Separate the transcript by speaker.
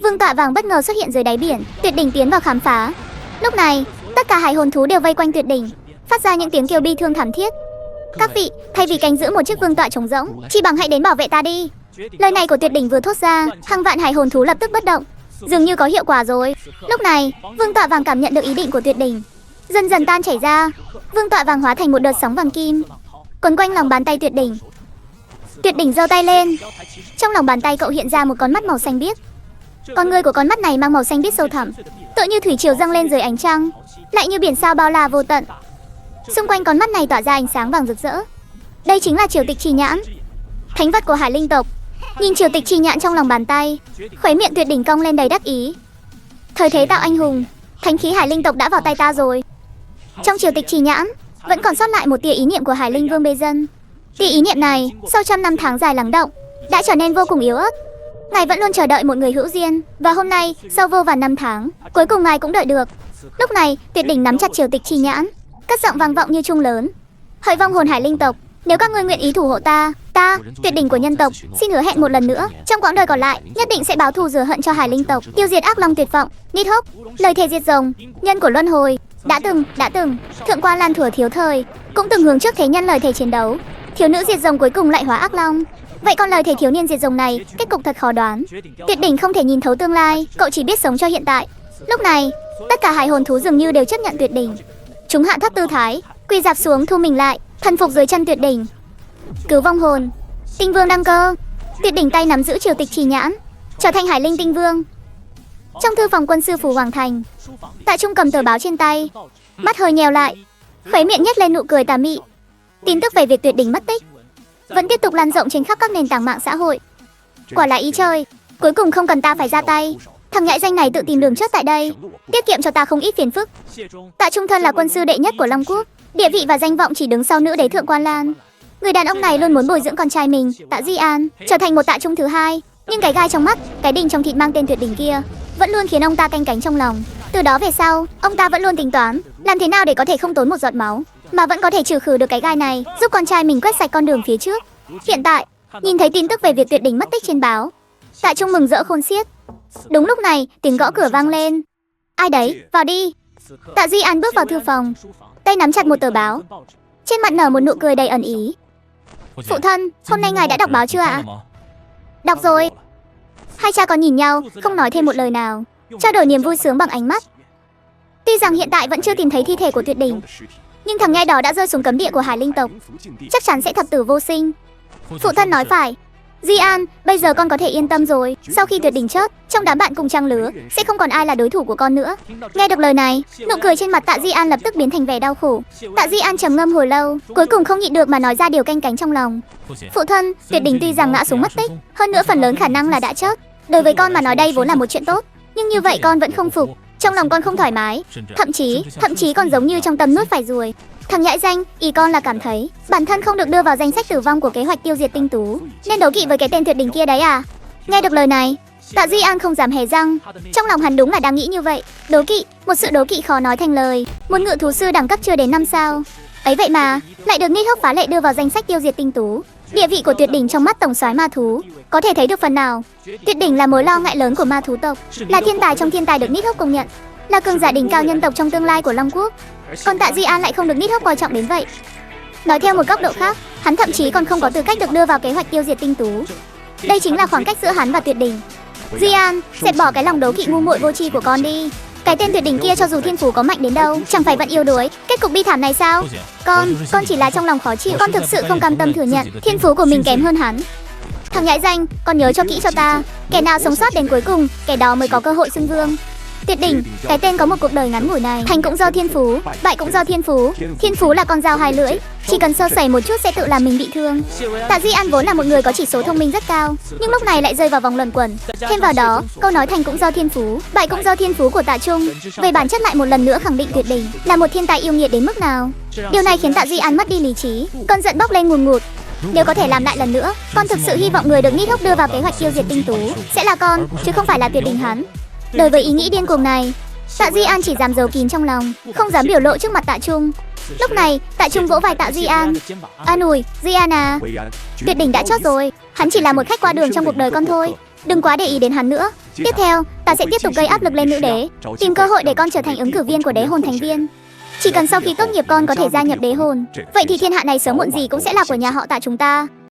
Speaker 1: Vương tọa vàng bất ngờ xuất hiện dưới đáy biển. Tuyệt đỉnh tiến vào khám phá. Lúc này, tất cả hải hồn thú đều vây quanh tuyệt đỉnh, phát ra những tiếng kêu bi thương thảm thiết. Các vị, thay vì canh giữ một chiếc vương tọa trống rỗng, chi bằng hãy đến bảo vệ ta đi. Lời này của tuyệt đỉnh vừa thốt ra, hàng vạn hải hồn thú lập tức bất động. Dường như có hiệu quả rồi. Lúc này, vương tọa vàng cảm nhận được ý định của tuyệt đỉnh, dần dần tan chảy ra. Vương tọa vàng hóa thành một đợt sóng vàng kim, quấn quanh lòng bàn tay tuyệt đỉnh. Tuyệt đỉnh giơ tay lên. Trong lòng bàn tay cậu hiện ra một con mắt màu xanh biếc. Con ngươi của con mắt này mang màu xanh biếc sâu thẳm, tựa như thủy triều dâng lên dưới ánh trăng, lại như biển sao bao la vô tận. Xung quanh con mắt này tỏa ra ánh sáng vàng rực rỡ. Đây chính là triều tịch chi nhãn, thánh vật của hải linh tộc. Nhìn triều tịch chi nhãn trong lòng bàn tay, khóe miệng tuyệt đỉnh cong lên đầy đắc ý. Thời thế tạo anh hùng, thánh khí hải linh tộc đã vào tay ta rồi. Trong triều tịch chi nhãn vẫn còn sót lại một tia ý niệm của hải linh vương bê dân. Tia ý niệm này sau trăm năm tháng dài lắng động đã trở nên vô cùng yếu ớt. Ngài vẫn luôn chờ đợi một người hữu duyên, và hôm nay sau vô vàn năm tháng, cuối cùng ngài cũng đợi được. Lúc này tuyệt đỉnh nắm chặt triều tịch chi nhãn, cất giọng vang vọng như chuông lớn. Hỡi vong hồn hải linh tộc, nếu các ngươi nguyện ý thủ hộ ta, tuyệt đỉnh của nhân tộc, xin hứa hẹn một lần nữa, trong quãng đời còn lại, nhất định sẽ báo thù rửa hận cho hải linh tộc, tiêu diệt ác long tuyệt vọng, nít hốc, lời thề diệt rồng, nhân của luân hồi. Đã từng, thượng quan Lan Thuở thiếu thời cũng từng hướng trước thế nhân lời thề chiến đấu. Thiếu nữ diệt rồng cuối cùng lại hóa ác long. Vậy còn lời thề thiếu niên diệt rồng này, kết cục thật khó đoán. Tuyệt đỉnh không thể nhìn thấu tương lai, cậu chỉ biết sống cho hiện tại. Lúc này, tất cả hải hồn thú dường như đều chấp nhận tuyệt đỉnh. Chúng hạ thấp tư thái, quỳ dạp xuống thu mình lại, thần phục dưới chân tuyệt đỉnh. Cứu vong hồn, tinh vương đăng cơ. Tuyệt đỉnh tay nắm giữ triều tịch chi nhãn, trở thành hải linh tinh vương. Trong thư phòng quân sư phủ Hoàng Thành, Tạ Trung cầm tờ báo trên tay, mắt hơi nheo lại, khóe miệng nhếch lên nụ cười tà mị. Tin tức về việc tuyệt đỉnh mất tích vẫn tiếp tục lan rộng trên khắp các nền tảng mạng xã hội. Quả là ý trời, cuối cùng không cần ta phải ra tay. Thằng nhãi danh này tự tìm đường chết tại đây, tiết kiệm cho ta không ít phiền phức. Tạ Trung thân là quân sư đệ nhất của Long Quốc, địa vị và danh vọng chỉ đứng sau nữ đế thượng quan Lan. Người đàn ông này luôn muốn bồi dưỡng con trai mình, Tạ Di An, trở thành một Tạ Trung thứ hai. Nhưng cái gai trong mắt, cái đinh trong thịt mang tên tuyệt đỉnh kia vẫn luôn khiến ông ta canh cánh trong lòng. Từ đó về sau, ông ta vẫn luôn tính toán làm thế nào để có thể không tốn một giọt máu, mà vẫn có thể trừ khử được cái gai này, giúp con trai mình quét sạch con đường phía trước. Hiện tại, nhìn thấy tin tức về việc tuyệt đỉnh mất tích trên báo, Tạ Trung mừng rỡ khôn xiết. Đúng lúc này, tiếng gõ cửa vang lên. Ai đấy, vào đi. Tạ Di An bước vào thư phòng, tay nắm chặt một tờ báo, trên mặt nở một nụ cười đầy ẩn ý. Phụ thân, hôm nay ngài đã đọc báo chưa ạ? Đọc rồi. Hai cha con nhìn nhau, không nói thêm một lời nào, trao đổi niềm vui sướng bằng ánh mắt. Tuy rằng hiện tại vẫn chưa tìm thấy thi thể của tuyệt đỉnh, nhưng thằng nhãi đó đã rơi xuống cấm địa của hải linh tộc, chắc chắn sẽ thập tử vô sinh. Phụ thân nói phải. Di An, bây giờ con có thể yên tâm rồi. Sau khi tuyệt đỉnh chết, trong đám bạn cùng trang lứa sẽ không còn ai là đối thủ của con nữa. Nghe được lời này, nụ cười trên mặt Tạ Di An lập tức biến thành vẻ đau khổ. Tạ Di An trầm ngâm hồi lâu, cuối cùng không nhịn được mà nói ra điều canh cánh trong lòng. Phụ thân, tuyệt đỉnh tuy rằng ngã xuống mất tích, hơn nữa phần lớn khả năng là đã chết. Đối với con mà nói đây vốn là một chuyện tốt, nhưng như vậy con vẫn không phục. Trong lòng con không thoải mái, thậm chí còn giống như trong tâm nuốt phải ruồi. Thằng nhãi danh, ý con là cảm thấy bản thân không được đưa vào danh sách tử vong của kế hoạch tiêu diệt tinh tú, nên đố kỵ với cái tên tuyệt đỉnh kia đấy à? Nghe được lời này, Tạ Di An không dám hé răng. Trong lòng hắn đúng là đang nghĩ như vậy. Đố kỵ, một sự đố kỵ khó nói thành lời. Một ngự thú sư đẳng cấp chưa đến 5 sao, ấy vậy mà lại được Nít Hốc phá lệ đưa vào danh sách tiêu diệt tinh tú. Địa vị của tuyệt đỉnh trong mắt tổng soái ma thú có thể thấy được phần nào. Tuyệt đỉnh là mối lo ngại lớn của ma thú tộc, là thiên tài trong thiên tài được Nít Hốc công nhận, là cường giả đỉnh cao nhân tộc trong tương lai của Long Quốc. Còn Tạ Di An lại không được Nít Hốc coi trọng đến vậy. Nói theo một góc độ khác, hắn thậm chí còn không có tư cách được đưa vào kế hoạch tiêu diệt tinh tú. Đây chính là khoảng cách giữa hắn và tuyệt đỉnh. Di An, dẹp bỏ cái lòng đấu kỵ ngu muội vô tri của con đi. Cái tên tuyệt đỉnh kia cho dù thiên phú có mạnh đến đâu, chẳng phải vẫn yếu đuối. Kết cục bi thảm này sao? Con chỉ là trong lòng khó chịu. Con thực sự không cam tâm thừa nhận thiên phú của mình kém hơn hắn. Thằng nhãi danh, con nhớ cho kỹ cho ta, kẻ nào sống sót đến cuối cùng, kẻ đó mới có cơ hội xưng vương. Tuyệt đỉnh, cái tên có một cuộc đời ngắn ngủi này, thành cũng do thiên phú, bại cũng do thiên phú. Thiên phú là con dao hai lưỡi, chỉ cần sơ sẩy một chút sẽ tự làm mình bị thương. Tạ Di An vốn là một người có chỉ số thông minh rất cao, nhưng lúc này lại rơi vào vòng luẩn quẩn. Thêm vào đó, câu nói thành cũng do thiên phú, bại cũng do thiên phú của Tạ Trung, về bản chất lại một lần nữa khẳng định tuyệt đỉnh là một thiên tài yêu nghiệt đến mức nào. Điều này khiến Tạ Di An mất đi lý trí, cơn giận bốc lên ngùn ngụt. Nếu có thể làm lại lần nữa, con thực sự hy vọng người được Nít Hốc đưa vào kế hoạch tiêu diệt tinh tú sẽ là con, chứ không phải là tuyệt đỉnh hắn. Đối với ý nghĩ điên cuồng này, Tạ Di An chỉ dám giấu kín trong lòng, không dám biểu lộ trước mặt Tạ Trung. Lúc này, Tạ Trung vỗ vai Tạ Di An. An ủi, Di An à, tuyệt đỉnh đã chót rồi, hắn chỉ là một khách qua đường trong cuộc đời con thôi. Đừng quá để ý đến hắn nữa. Tiếp theo, ta sẽ tiếp tục gây áp lực lên nữ đế, tìm cơ hội để con trở thành ứng cử viên của đế hồn thành viên. Chỉ cần sau khi tốt nghiệp con có thể gia nhập đế hồn, vậy thì thiên hạ này sớm muộn gì cũng sẽ là của nhà họ Tạ chúng ta.